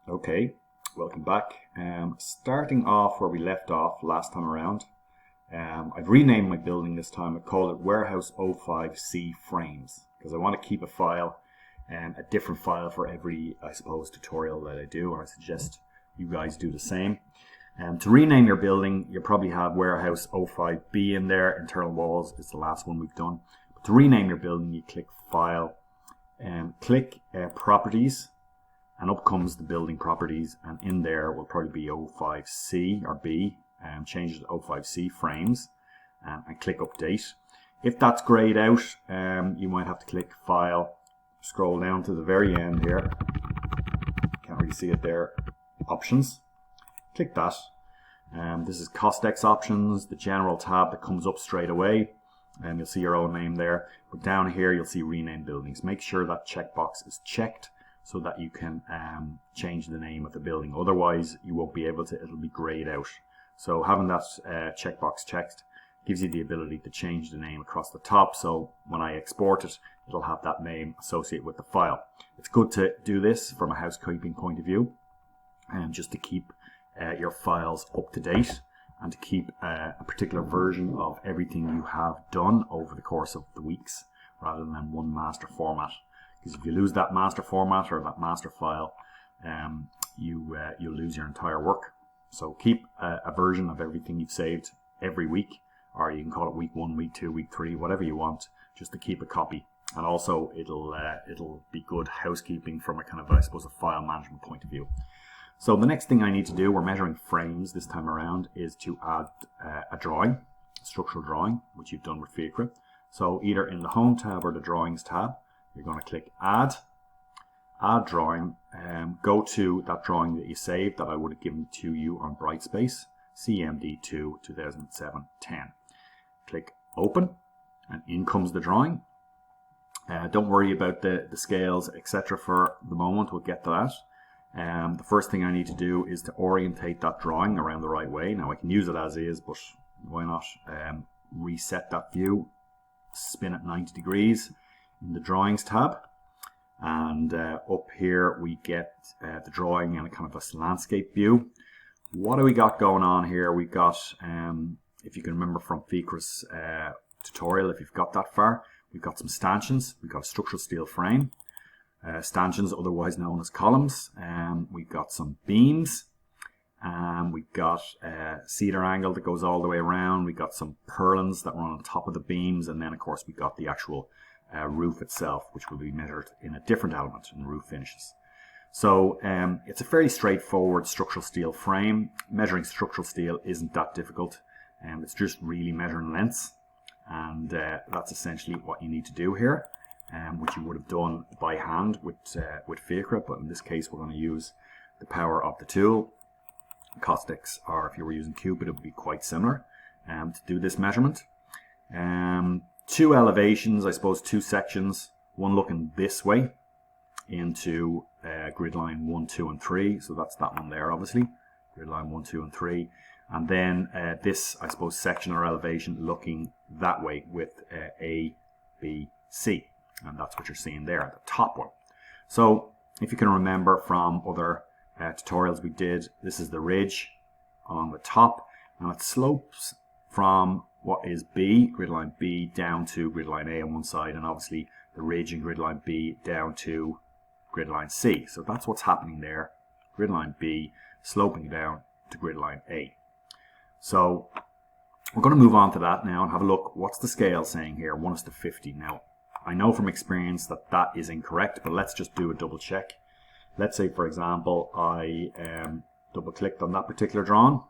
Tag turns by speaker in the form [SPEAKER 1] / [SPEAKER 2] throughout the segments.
[SPEAKER 1] Okay, welcome back. Starting off where we left off last time around, I've renamed my building this time. I call it Warehouse 05C Frames because I want to keep a file, a different file for every, I suppose, tutorial that I do, and I suggest you guys do the same. To rename your building, you probably have Warehouse 05B in there. Internal walls is the last one we've done. But to rename your building, you click File, click Properties, and up comes the building properties, and in there will probably be 05C or B, and change it to 05C Frames, and click Update. If that's grayed out, you might have to click File, scroll down to the very end here, can't really see it there, Options, click that. This is Costex Options, the General tab that comes up straight away, and you'll see your own name there, but down here you'll see Rename Buildings. Make sure that checkbox is checked so that you can change the name of the building. Otherwise, you won't be able to, it'll be grayed out. So having that checkbox checked gives you the ability to change the name across the top. So when I export it, it'll have that name associated with the file. It's good to do this from a housekeeping point of view, and just to keep your files up to date and to keep a particular version of everything you have done over the course of the weeks rather than one master format. Because if you lose that master format or that master file, you'll lose your entire work. So keep a version of everything you've saved every week, or you can call it week 1, week 2, week 3, whatever you want, just to keep a copy. And also it'll be good housekeeping from a kind of, I suppose, a file management point of view. So the next thing I need to do, we're measuring frames this time around, is to add a drawing, a structural drawing, which you've done with Fiecre. So either in the Home tab or the Drawings tab, you're going to click Add Drawing, go to that drawing that you saved that I would have given to you on Brightspace, CMD2 2007-10. Click Open, and in comes the drawing. Don't worry about the scales, etc. for the moment, we'll get to that. The first thing I need to do is to orientate that drawing around the right way. Now I can use it as is, but why not reset that view, spin it 90 degrees, in the Drawings tab, and up here we get the drawing and a kind of a landscape view. What do we got going on here? We got, if you can remember from Fiecre's tutorial, if you've got that far, we've got some stanchions, we've got a structural steel frame, stanchions otherwise known as columns, we've got some beams, we've got a cedar angle that goes all the way around, we've got some purlins that run on top of the beams, and then of course we've got the actual roof itself, which will be measured in a different element in roof finishes. So it's a fairly straightforward structural steel frame. Measuring structural steel isn't that difficult, it's just really measuring lengths, and that's essentially what you need to do here, which you would have done by hand with Fiecre, but in this case we're going to use the power of the tool. Costex, or if you were using Cupid, it would be quite similar to do this measurement. Two elevations, I suppose, two sections, one looking this way into grid line 1, 2 and 3, so that's that one there obviously, grid line 1, 2 and 3, and then this, I suppose, section or elevation looking that way with A, B, C, and that's what you're seeing there, the top one. So if you can remember from other tutorials we did, this is the ridge on the top, and it slopes from what is B, grid line B, down to grid line A on one side, and obviously the ridge in grid line B down to grid line C. So that's what's happening there, grid line B sloping down to grid line A. So we're going to move on to that now and have a look. What's the scale saying here? 1:50. Now I know from experience that that is incorrect, but let's just do a double check. Let's say, for example, I double clicked on that particular drawing.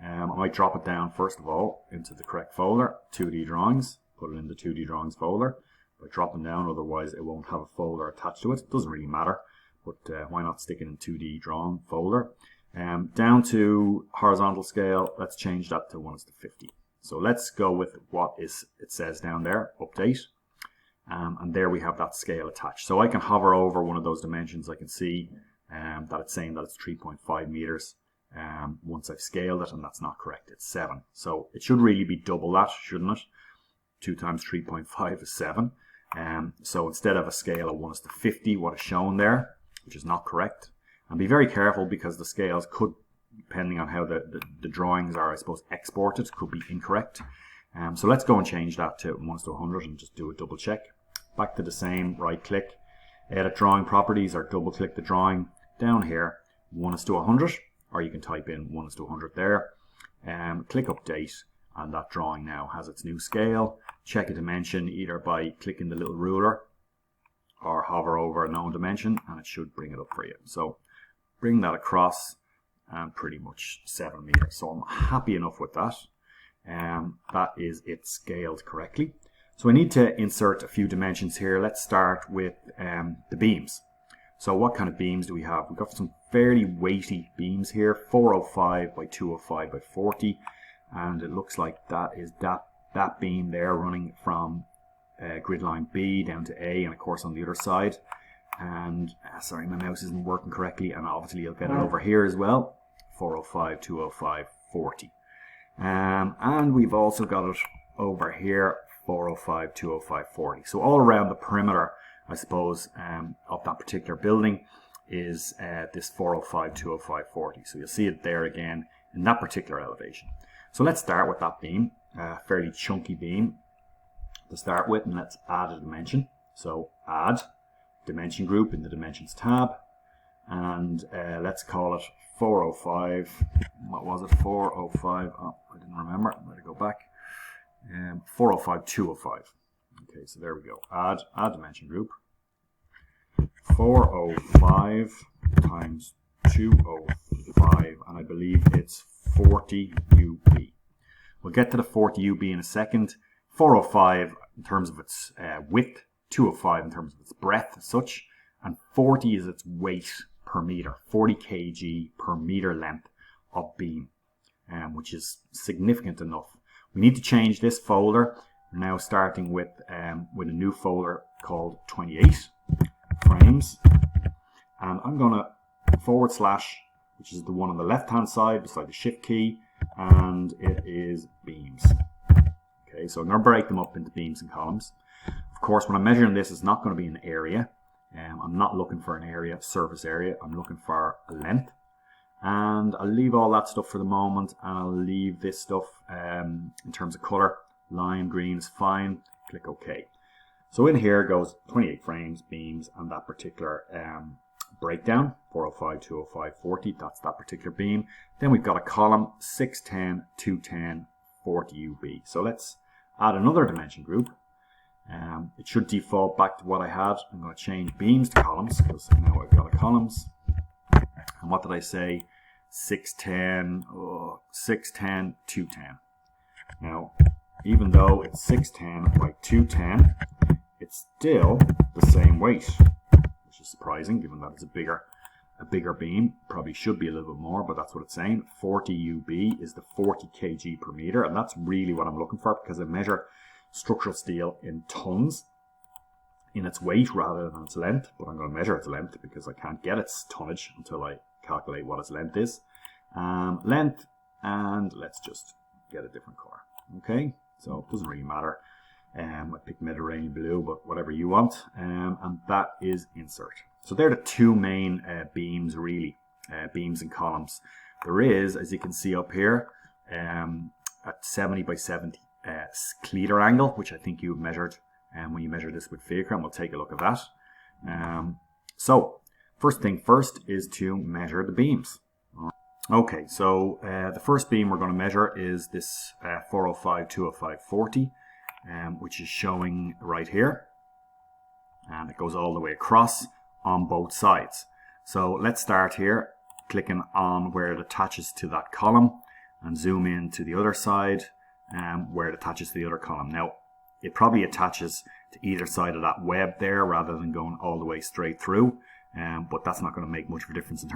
[SPEAKER 1] I might drop it down first of all into the correct folder, 2D drawings, put it in the 2D drawings folder. By dropping down, otherwise it won't have a folder attached to it. It doesn't really matter, but why not stick it in 2D drawing folder. Down to horizontal scale, let's change that to 1:50. So let's go with what it says down there, update. And there we have that scale attached. So I can hover over one of those dimensions. I can see that it's saying that it's 3.5 meters. Once I've scaled it, and that's not correct, it's 7. So it should really be double that, shouldn't it? 2 times 3.5 is 7. So instead of a scale of 1:50, what is shown there, which is not correct, And be very careful because the scales could, depending on how the drawings are, I suppose, exported, could be incorrect. So let's go and change that to 1:100 and just do a double check. Back to the same, right click, edit drawing properties, or double click the drawing. Down here, 1:100, or you can type in 1:100 there. Click update, and that drawing now has its new scale. Check a dimension either by clicking the little ruler or hover over a known dimension, and it should bring it up for you. So bring that across, and pretty much 7 meters. So I'm happy enough with that. That is it scaled correctly. So I need to insert a few dimensions here. Let's start with the beams. So what kind of beams do we have? We've got some fairly weighty beams here, 405 by 205 by 40, and it looks like that is that beam there running from grid line B down to A, and of course on the other side. And sorry, my mouse isn't working correctly, and obviously you'll get it over here as well, 405, 205, 40. And we've also got it over here, 405, 205, 40. So all around the perimeter, I suppose, of that particular building is this 405, 205, 40. So you'll see it there again in that particular elevation. So let's start with that beam, fairly chunky beam to start with, and let's add a dimension. So add dimension group in the dimensions tab, and let's call it 405. What was it? 405. Oh, I didn't remember. I'm going to go back. 405, 205. Okay, so there we go. Add dimension group. 405 times 205, and I believe it's 40 UB. We'll get to the 40 UB in a second. 405 in terms of its width, 205 in terms of its breadth as such, and 40 is its weight per meter, 40 kg per meter length of beam, which is significant enough. We need to change this folder. We're now starting with a new folder called 28 frames, and I'm going to /, which is the one on the left hand side beside the shift key, and it is beams. Okay, so I'm going to break them up into beams and columns. Of course, when I'm measuring this, it's not going to be an area. I'm not looking for an area, surface area. I'm looking for a length. And I'll leave all that stuff for the moment, and I'll leave this stuff in terms of color. Lime green is fine. Click OK. So in here goes 28 frames, beams, and that particular breakdown, 405, 205, 40. That's that particular beam. Then we've got a column, 610, 210, 40 UB. So let's add another dimension group. It should default back to what I had. I'm going to change beams to columns because now I've got a columns. And what did I say? 610, 610, 210. Now, even though it's 610 by 210, it's still the same weight, which is surprising given that it's a bigger beam. Probably should be a little bit more, but that's what it's saying. 40 UB is the 40 kg per meter, and that's really what I'm looking for because I measure structural steel in tons in its weight rather than its length, but I'm going to measure its length because I can't get its tonnage until I calculate what its length is. Length, and let's just get a different color. Okay, so it doesn't really matter. I picked Mediterranean blue, but whatever you want, and that is insert. So they're the two main beams really, beams and columns. There is, as you can see up here, at 70 by 70 cleater angle, which I think you measured when you measured this with Fiacre, and we'll take a look at that. So first thing first is to measure the beams. Okay, so the first beam we're going to measure is this 405, 205, 40, which is showing right here, and it goes all the way across on both sides. So let's start here, clicking on where it attaches to that column, and zoom in to the other side where it attaches to the other column. Now, it probably attaches to either side of that web there rather than going all the way straight through, but that's not going to make much of a difference in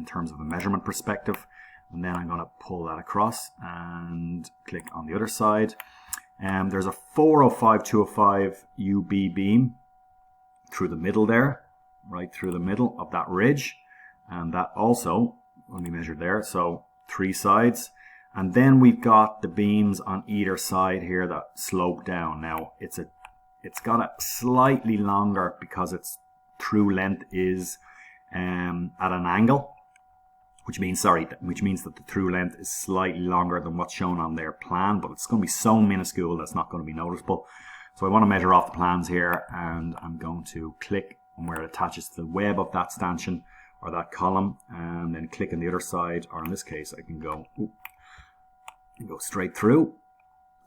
[SPEAKER 1] terms of a measurement perspective. And then I'm going to pull that across and click on the other side. There's a 405, 205 UB beam through the middle there, right through the middle of that ridge, and that also when we measured there, so 3 sides. And then we've got the beams on either side here that slope down. Now it's got a slightly longer because its true length is at an angle, which means that the through length is slightly longer than what's shown on their plan, but it's going to be so minuscule that's not going to be noticeable. So I want to measure off the plans here, and I'm going to click on where it attaches to the web of that stanchion or that column, and then click on the other side, or in this case I can go straight through.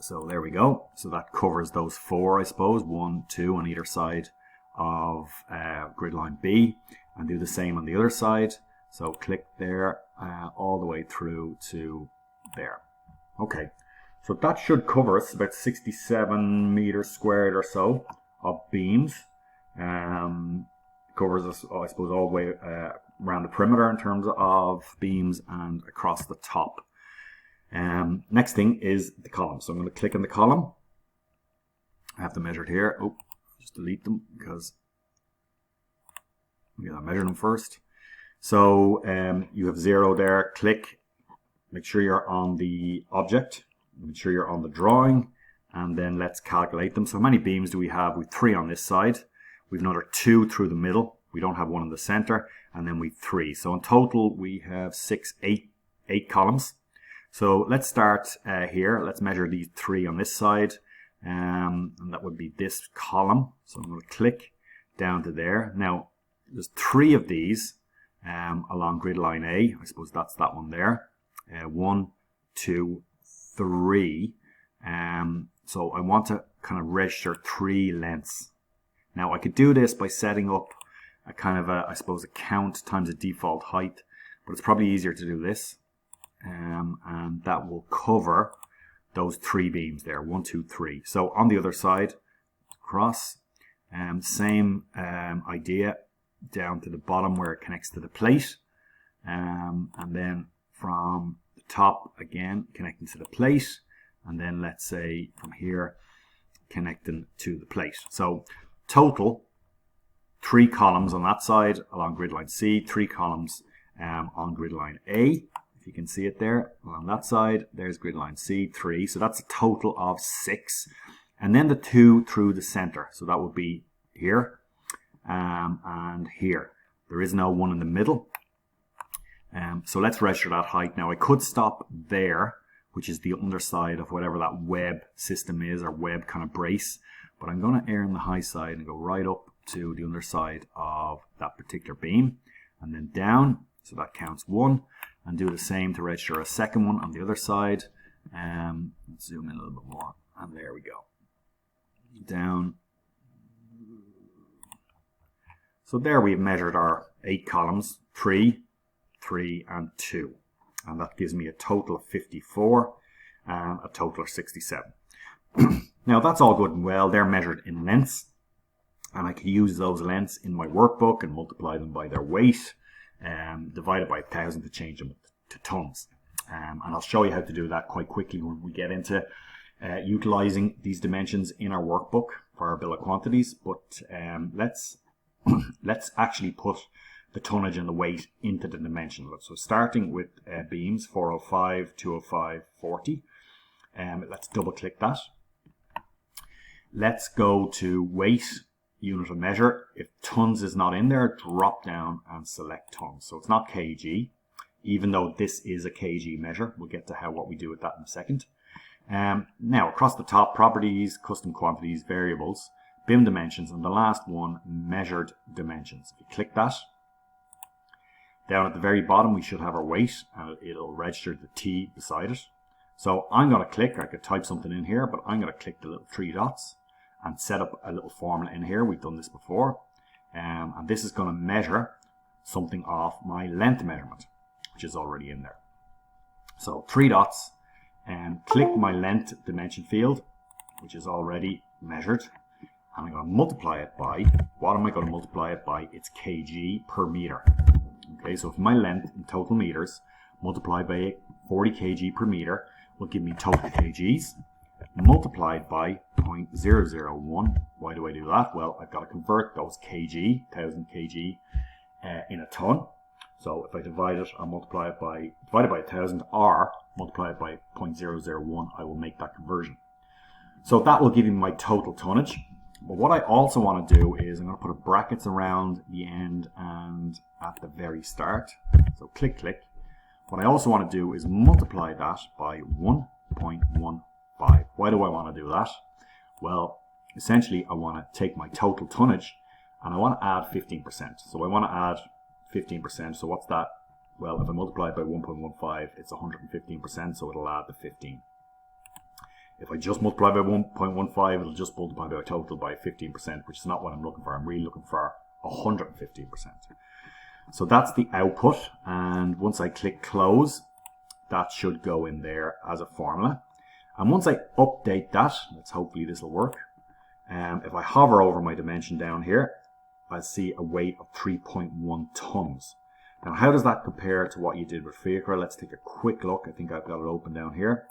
[SPEAKER 1] So there we go. So that covers those 4, I suppose, 1, 2 on either side of grid line B, and do the same on the other side. So click there all the way through to there. Okay, so that should cover us about 67 meters squared or so of beams. Covers us, I suppose, all the way around the perimeter in terms of beams and across the top. Next thing is the column. So I'm going to click on the column. I have to measure it here. Oh, just delete them because I'm going to measure them first. So you have 0 there. Click. Make sure you're on the object. Make sure you're on the drawing. And then let's calculate them. So how many beams do we have? We've 3 on this side. We've another 2 through the middle. We don't have one in the center. And then we've 3. So in total, we have 8 columns. So let's start here. Let's measure these 3 on this side. And that would be this column. So I'm going to click down to there. Now, there's 3 of these along grid line A. I suppose that's that one there. 1, 2, 3. So I want to kind of register 3 lengths. Now I could do this by setting up a kind of I suppose a count times a default height, but it's probably easier to do this. And that will cover those 3 beams there, 1, 2, 3. So on the other side, across, same idea, down to the bottom where it connects to the plate, and then from the top again connecting to the plate, and then let's say from here connecting to the plate. So total 3 columns on that side along grid line C, 3 columns on grid line A. If you can see it there along that side, there's grid line C, 3. So that's a total of 6. And then the 2 through the center. So that would be here and here. There is no one in the middle. So let's register that height. Now I could stop there, which is the underside of whatever that web system is, or web kind of brace. But I'm going to err on the high side and go right up to the underside of that particular beam. And then down, so that counts 1. And do the same to register a second one on the other side. Let's zoom in a little bit more. And there we go. Down. So there we've measured our 8 columns, 3, 3, and 2. And that gives me a total of 54 and a total of 67. Now that's all good and well. They're measured in lengths. And I can use those lengths in my workbook and multiply them by their weight. Divided by 1,000 to change them to tons. And I'll show you how to do that quite quickly when we get into utilizing these dimensions in our workbook for our bill of quantities. But let's actually put the tonnage and the weight into the dimension. So starting with beams 405, 205, 40. Let's double click that. Let's go to weight, unit of measure. If tons is not in there, drop down and select tons. So it's not kg, even though this is a kg measure. We'll get to what we do with that in a second. Now across the top, properties, custom quantities, variables, BIM dimensions, and the last one, measured dimensions. If you click that, down at the very bottom we should have our weight, and it'll register the T beside it. So I'm going to click, I could type something in here, but I'm going to click the little 3 dots and set up a little formula in here. We've done this before. And this is going to measure something off my length measurement, which is already in there. So 3 dots, and click my length dimension field, which is already measured. And I'm going to multiply it by, what am I going to multiply it by? It's kg per meter. Okay, so if my length in total meters multiplied by 40 kg per meter will give me total kgs, multiplied by 0.001. Why do I do that? Well, I've got to convert those kg, 1000 kg, in a ton. So if I divide it and multiply it by, divided by 1000, or multiply it by 0.001, I will make that conversion. So that will give you my total tonnage. But what I also want to do is I'm going to put brackets around the end and at the very start. So click, click. What I also want to do is multiply that by 1.15. Why do I want to do that? Well, essentially I want to take my total tonnage and I want to add 15%. So I want to add 15%. So what's that? Well, if I multiply it by 1.15, it's 115%, so it'll add the 15. If I just multiply by 1.15, it'll just multiply by total by 15%, which is not what I'm looking for. I'm really looking for 115%. So that's the output, and once I click close, that should go in there as a formula. And once I update that, hopefully this will work. If I hover over my dimension down here, I'll see a weight of 3.1 tons. Now, how does that compare to what you did with FIACRA? Let's take a quick look. I think I've got it open down here.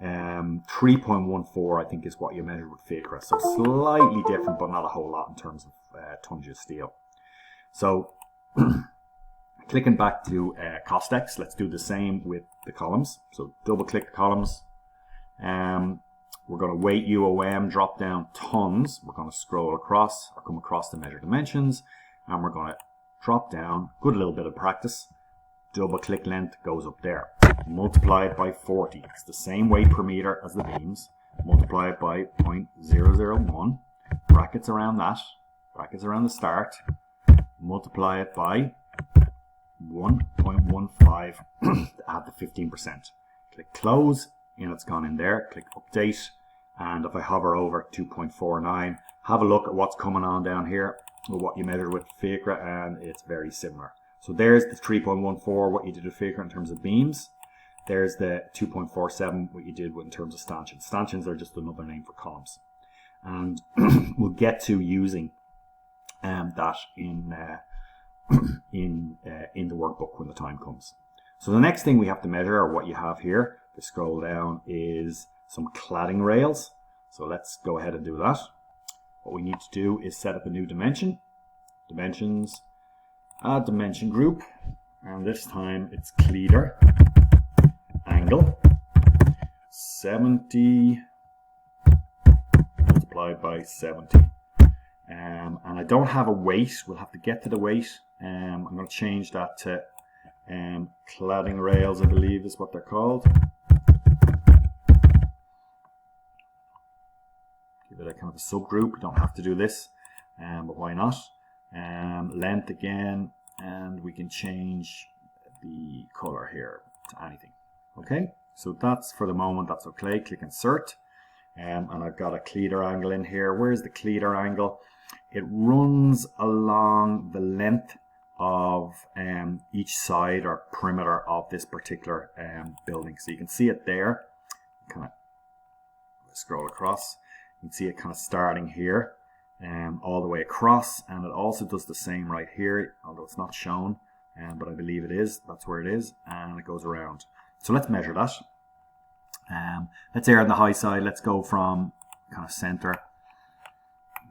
[SPEAKER 1] 3.14, I think, is what you measured with FIACRA. So slightly different, but not a whole lot in terms of tonnage of steel. So clicking back to Costex, let's do the same with the columns. So double click the columns. We're going to weight UOM, drop down tons. We're going to scroll across or come across the measure dimensions, and we're going to drop down. Good little bit of practice. Double click length goes up there. Multiply it by 40. It's the same weight per meter as the beams. Multiply it by 0.001. Brackets around that. Brackets around the start. Multiply it by 1.15 to add the 15%. Click close, and it's gone in there. Click update, and if I hover over 2.49, have a look at what's coming on down here with what you measured with FIACRA, and it's very similar. So there's the 3.14, what you did with FIACRA in terms of beams. There's the 2.47, what you did in terms of stanchions. Stanchions are just another name for columns. And we'll get to using that in the workbook when the time comes. So the next thing we have to measure, or what you have here, if you scroll down, is some cladding rails. So let's go ahead and do that. What we need to do is set up a new dimension. Dimensions, add dimension group, and this time it's cleater angle 70 multiplied by 70. And I don't have a weight. We'll have to get to the weight. I'm going to change that to cladding rails, I believe is what they're called. Give it a kind of a subgroup. We don't have to do this, but why not? Length again, and we can change the color here to anything. Okay, so that's for the moment, that's okay. Click insert, and I've got a cleater angle in here. Where's the cleater angle? It runs along the length of each side or perimeter of this particular building. So you can see it there. Kind of scroll across. You can see it kind of starting here all the way across, and it also does the same right here, although it's not shown, but I believe it is. That's where it is, and it goes around. So let's measure that. Let's err on the high side. Let's go from kind of center.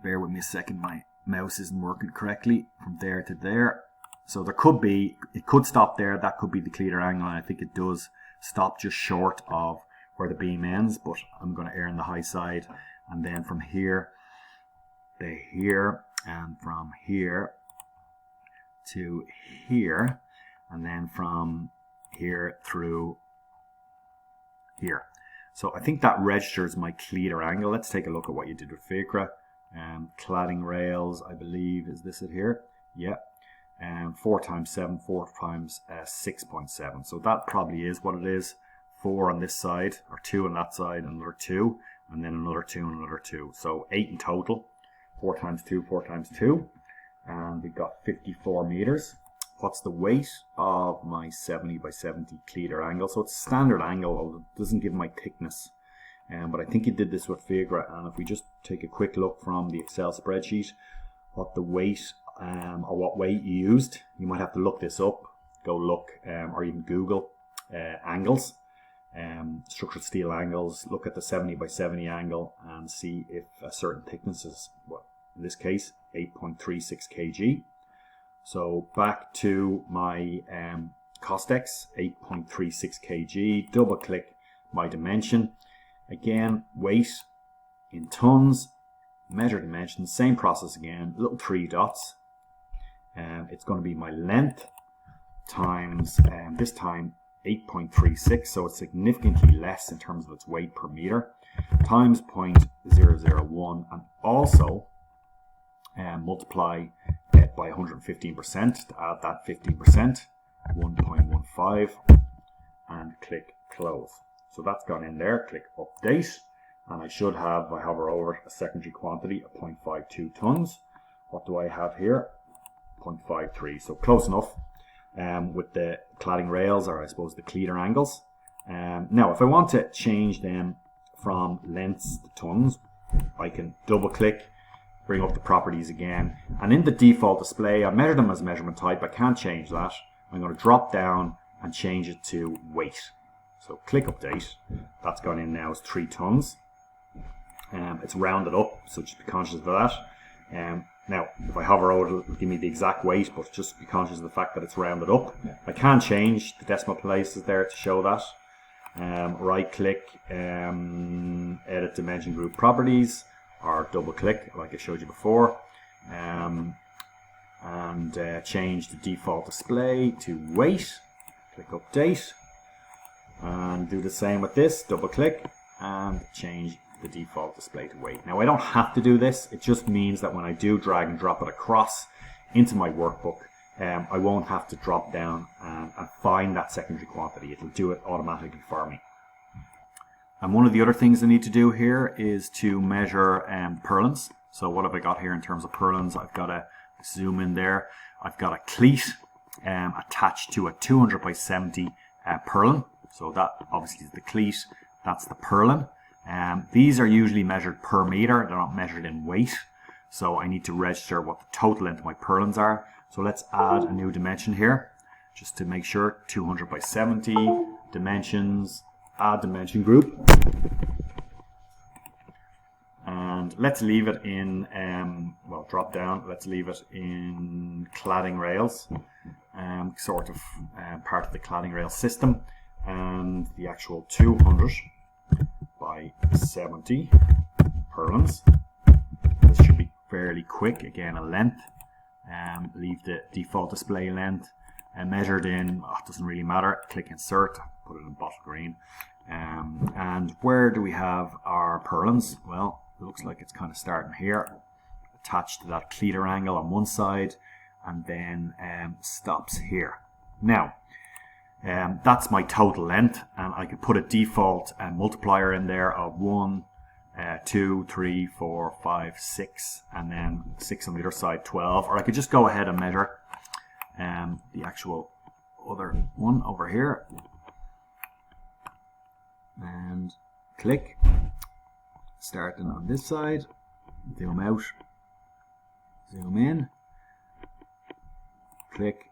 [SPEAKER 1] Bear with me a second, my mouse isn't working correctly. From there to there. So there could be, it could stop there. That could be the cleater angle, and I think it does stop just short of where the beam ends, but I'm going to err on the high side. And then from here to here, and from here to here, and then from here through here. So I think that registers my cleater angle. Let's take a look at what you did with FIACRA. Cladding rails, I believe, is this it here? Yeah. 4 times 7, 4 times 6.7. So that probably is what it is. 4 on this side, or 2 on that side, another 2, and then another 2 and another 2. So 8 in total. 4 times 2, 4 times 2. And we've got 54 meters. What's the weight of my 70 by 70 cleater angle? So it's standard angle, although it doesn't give my thickness. But I think you did this with FIACRA, and if we just take a quick look from the Excel spreadsheet, what the weight or what weight you used, you might have to look this up. Go look, or even Google angles, structural steel angles. Look at the 70 by 70 angle and see if a certain thickness is, well, in this case, 8.36 kg. So back to my Costex, 8.36 kg. Double click my dimension. Again, weight in tons, measure dimensions, same process again, little 3 dots. It's going to be my length times, this time 8.36, so it's significantly less in terms of its weight per meter, times 0.001, and also multiply it by 115% to add that 15%, 1.15, and click close. So that's gone in there. Click update, and I should have, if I hover over it, a secondary quantity of 0.52 tons. What do I have here? 0.53, so close enough with the cladding rails, or I suppose the cleater angles. Now if I want to change them from lengths to tons, I can double click, bring up the properties again, and in the default display I measure them as measurement type. I can't change that. I'm going to drop down and change it to weight. So click update. That's gone in now as 3 tons. It's rounded up, so just be conscious of that. Now, if I hover over it, it'll give me the exact weight, but just be conscious of the fact that it's rounded up. I can change the decimal places there to show that. Right click, edit dimension group properties, or double click like I showed you before. And change the default display to weight. Click update. And do the same with this, double click, and change the default display to weight. Now I don't have to do this, it just means that when I do drag and drop it across into my workbook, I won't have to drop down and find that secondary quantity. It'll do it automatically for me. And one of the other things I need to do here is to measure purlins. So what have I got here in terms of purlins? I've got to zoom in there. I've got a cleat attached to a 200 by 70 purlin. So that obviously is the cleat, that's the purlin. These are usually measured per meter, they're not measured in weight. So I need to register what the total length of my purlins are. So let's add a new dimension here, just to make sure. 200 by 70, dimensions, add dimension group. And let's leave it in, well, drop down, let's leave it in cladding rails, sort of part of the cladding rail system. And the actual 200 by 70 purlins. This should be fairly quick. Again, a length. Leave the default display length measured in. It doesn't really matter. Click insert. Put it in bottle green. And where do we have our purlins? Well, it looks like it's kind of starting here, attached to that cleater angle on one side, and then stops here. Now. That's my total length, and I could put a default multiplier in there of 1, 2, 3, 4, 5, 6, and then 6 on the other side, 12. Or I could just go ahead and measure the actual other one over here. And click. Starting on this side. Zoom out. Zoom in. Click.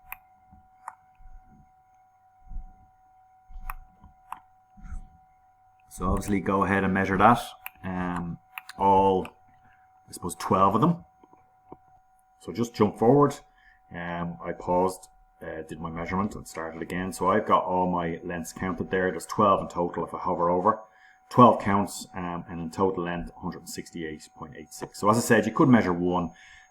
[SPEAKER 1] So obviously go ahead and measure that, all, I suppose, 12 of them. So just jump forward, I paused, did my measurement and started again. So I've got all my lengths counted there. There's 12 in total if I hover over. 12 counts, and in total length 168.86. So as I said, you could measure one,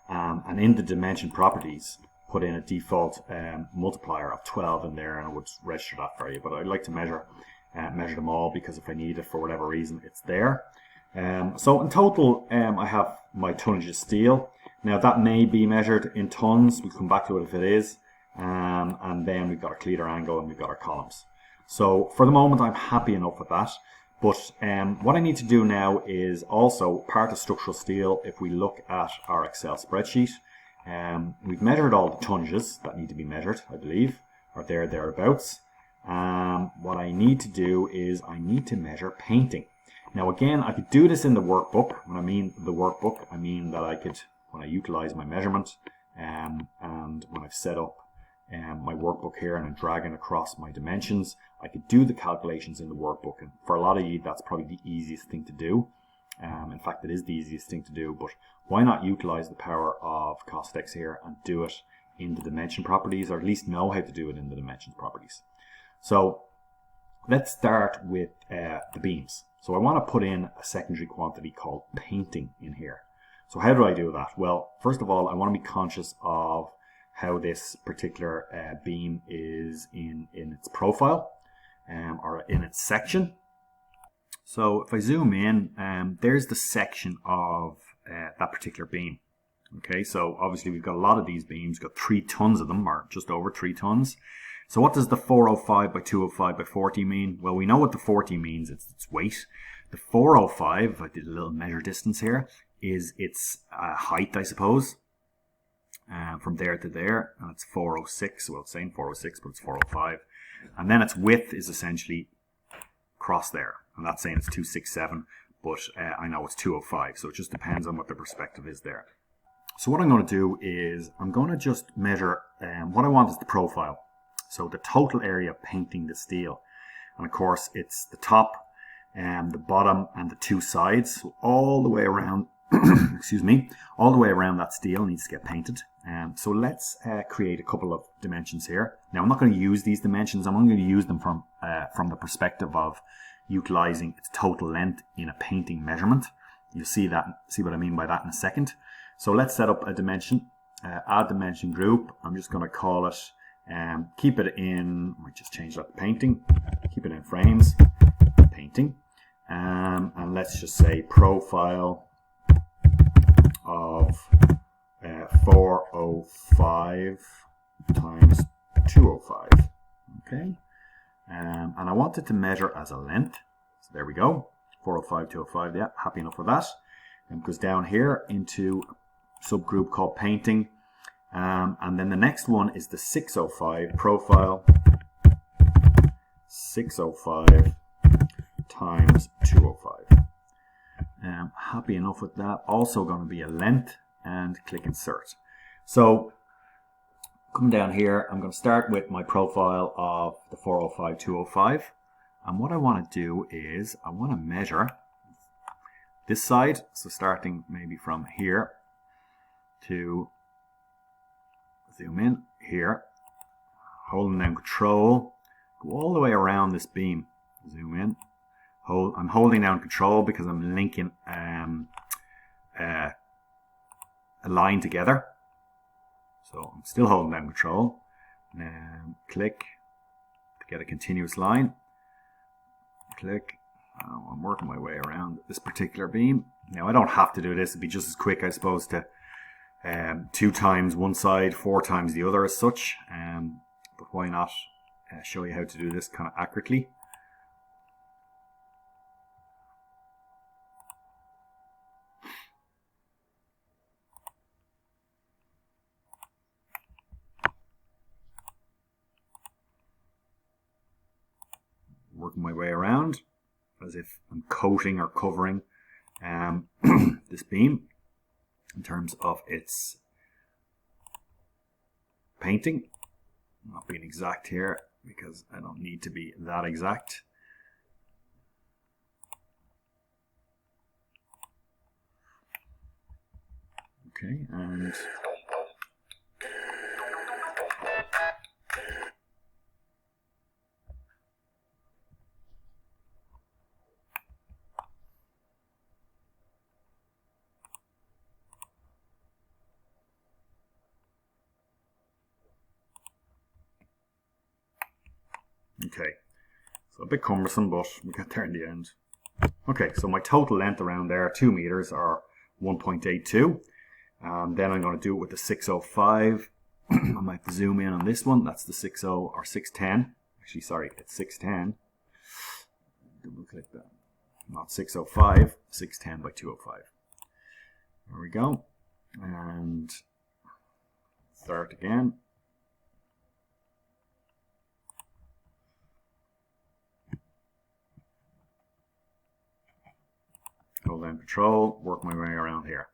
[SPEAKER 1] and in the dimension properties, put in a default multiplier of 12 in there, and it would register that for you. But I'd like to measure them all, because if I need it for whatever reason, it's there. So in total, I have my tonnage of steel. Now that may be measured in tons. We'll come back to it if it is. And then we've got our cleater angle and we've got our columns. So for the moment, I'm happy enough with that. But what I need to do now is also part of structural steel. If we look at our Excel spreadsheet, we've measured all the tonnages that need to be measured, I believe, or thereabouts. What I need to do is I need to measure painting. Now again, I could do this in the workbook. When I mean the workbook, I mean that I could, when I utilize my measurement, and when I've set up my workbook here and I'm dragging across my dimensions, I could do the calculations in the workbook. And for a lot of you, that's probably the easiest thing to do. In fact, it is the easiest thing to do, but why not utilize the power of Costex here and do it in the dimension properties, or at least know how to do it in the dimensions properties. So let's start with the beams. So I want to put in a secondary quantity called painting in here. So how do I do that? Well, first of all, I want to be conscious of how this particular beam is in its profile or in its section. So if I zoom in, there's the section of that particular beam. Okay, so obviously we've got a lot of these beams, we've got 3 tons of them, or just over 3 tons. So what does the 405 by 205 by 40 mean? Well, we know what the 40 means, it's its weight. The 405, if I did a little measure distance here, is its height, I suppose, from there to there, and it's 406, well it's saying 406, but it's 405. And then its width is essentially across there, and that's saying it's 267, but I know it's 205, so it just depends on what the perspective is there. So what I'm going to do is I'm going to just measure, what I want is the profile. So the total area of painting the steel. And of course it's the top, the bottom and the 2 sides. So all the way around, excuse me, all the way around that steel needs to get painted. So let's create a couple of dimensions here. Now I'm not going to use these dimensions, I'm only going to use them from the perspective of utilizing its total length in a painting measurement. You'll see what I mean by that in a second. So let's set up a dimension, add dimension group. I'm just going to call it, keep it in, I might just change that to painting, keep it in frames, painting, and let's just say profile of 405 times 205, okay, and I want it to measure as a length, so there we go, 405, 205, yeah, happy enough with that, and goes down here into subgroup called painting, and then the next one is the 605 profile 605 times 205. Happy enough with that. Also going to be a length, and click insert. So come down here, I'm going to start with my profile of the 405 205, and what I want to do is I want to measure this side, so starting maybe from here to zoom in here, holding down control, go all the way around this beam, zoom in, I'm holding down control because I'm linking a line together, so I'm still holding down control, click to get a continuous line, click. I'm working my way around this particular beam. Now I don't have to do this, it'd be just as quick I suppose to 2 times one side, 4 times the other as such, but why not show you how to do this kind of accurately. Working my way around as if I'm coating or covering this beam in terms of its painting. I'm not being exact here because I don't need to be that exact. Okay, and okay, so a bit cumbersome, but we got there in the end. Okay, so my total length around there, 2 meters or 1.82. Then I'm going to do it with the 605. I might zoom in on this one. That's the 60 or 610. Actually, sorry, it's 610. Double click that. Not 605, 610 by 205. There we go. And start again. Hold down control, work my way around here.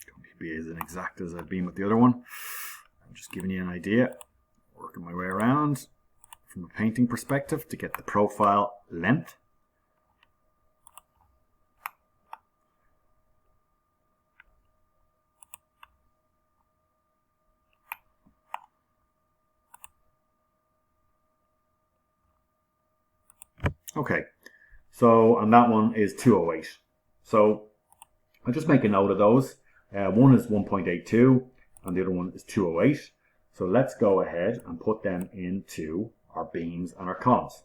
[SPEAKER 1] Don't be as exact as I've been with the other one. I'm just giving you an idea. Working my way around from a painting perspective to get the profile length. Okay, so and that one is 208. So I'll just make a note of those. One is 1.82 and the other one is 208. So let's go ahead and put them into our beams and our columns.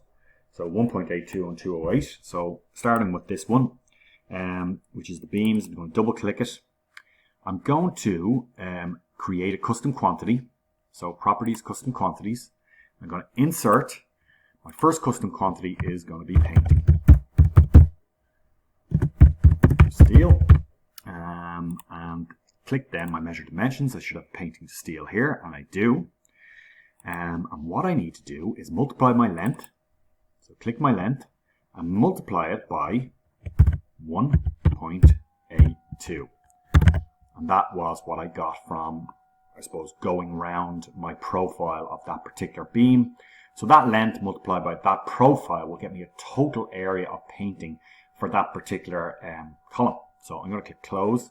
[SPEAKER 1] So 1.82 and 208. So starting with this one, which is the beams, I'm going to double click it. I'm going to create a custom quantity. So properties, custom quantities. I'm going to insert. My first custom quantity is going to be painting. Steel. And click then my measure dimensions. I should have painting to steel here, and I do. And what I need to do is multiply my length. So click my length and multiply it by 1.82. And that was what I got from, I suppose, going round my profile of that particular beam. So that length multiplied by that profile will get me a total area of painting for that particular column. So I'm going to click close.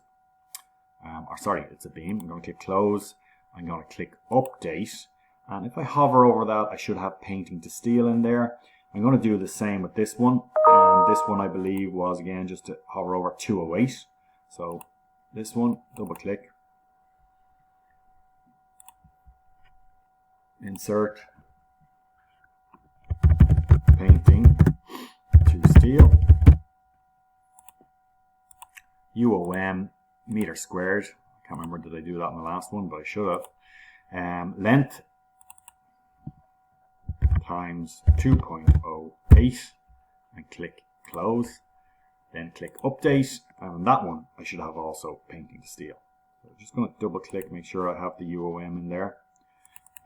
[SPEAKER 1] Or sorry, it's a beam. I'm going to click close. I'm going to click update. And if I hover over that, I should have painting to steel in there. I'm going to do the same with this one. And this one, I believe, was again just to hover over 208. So this one, double click. Insert. Painting to steel. UOM meter squared. I can't remember, did I do that in the last one, but I should have. Length times 2.08 and click close. Then click update, and on that one I should have also painting to steel. So I'm just going to double click, make sure I have the UOM in there,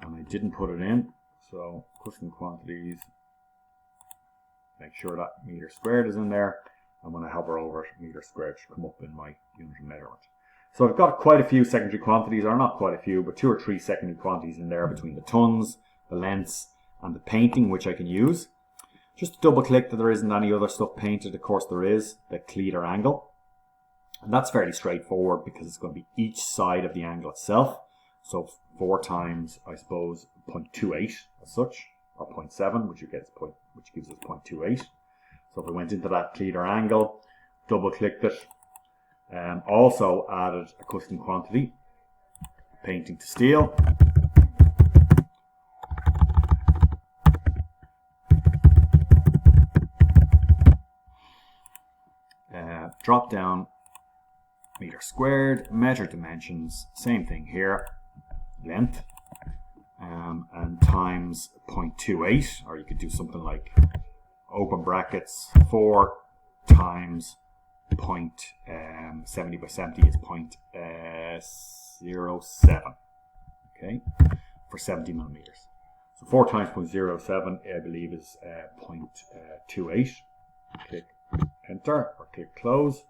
[SPEAKER 1] and I didn't put it in. So custom quantities, make sure that meter squared is in there. And when I hover over it, meter squared should come up in my unit of measurement. So I've got quite a few secondary quantities, or not quite a few, but 2 or 3 secondary quantities in there between the tons, the lengths, and the painting, which I can use. Just to double click that there isn't any other stuff painted, of course there is, the cleater angle. And that's fairly straightforward because it's going to be each side of the angle itself. So 4 times, I suppose, 0.28 as such, or 0.7, which gives us 0.28. So if I went into that cleater angle, double clicked it, also added a custom quantity, painting to steel. Drop down meter squared, measure dimensions, same thing here, length, and times 0.28, or you could do something like open brackets 4 times 0.70 by 70 is 0.07, okay, for 70 millimeters. So 4 times 0.07, I believe, is 0.28. Click enter or click close.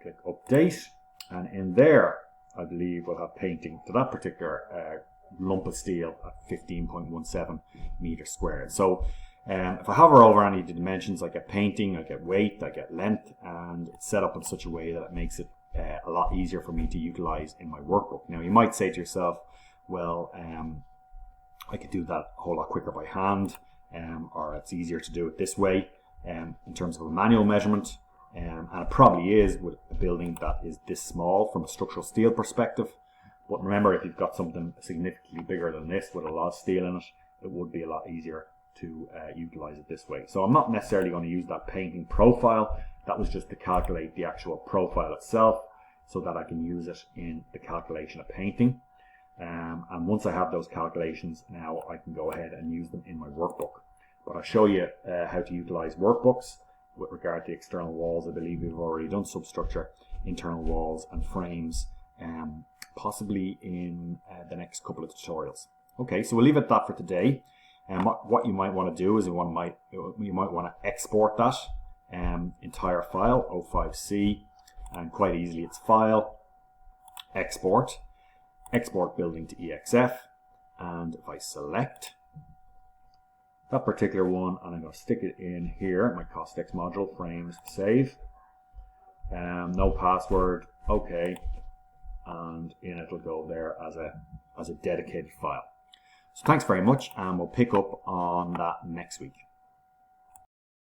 [SPEAKER 1] Click update, and in there, I believe we'll have painting to that particular lump of steel at 15.17 meters squared. So if I hover over any of the dimensions, I get painting, I get weight, I get length, and it's set up in such a way that it makes it a lot easier for me to utilize in my workbook. Now you might say to yourself, well, I could do that a whole lot quicker by hand, or it's easier to do it this way in terms of a manual measurement. And it probably is with a building that is this small from a structural steel perspective. But remember, if you've got something significantly bigger than this with a lot of steel in it, it would be a lot easier to utilize it this way. So I'm not necessarily going to use that painting profile. That was just to calculate the actual profile itself so that I can use it in the calculation of painting. And once I have those calculations, now I can go ahead and use them in my workbook. But I'll show you how to utilize workbooks with regard to external walls. I believe we've already done substructure, internal walls and frames, possibly in the next couple of tutorials. Okay, so we'll leave it at that for today. And what you might want to do is you might want to export that entire file, O5C, and quite easily it's File, Export, Export Building to EXF, and if I select that particular one, and I'm going to stick it in here, my Costex module, frames, save, no password, okay, and in it'll go there as a dedicated file. So thanks very much, and we'll pick up on that next week.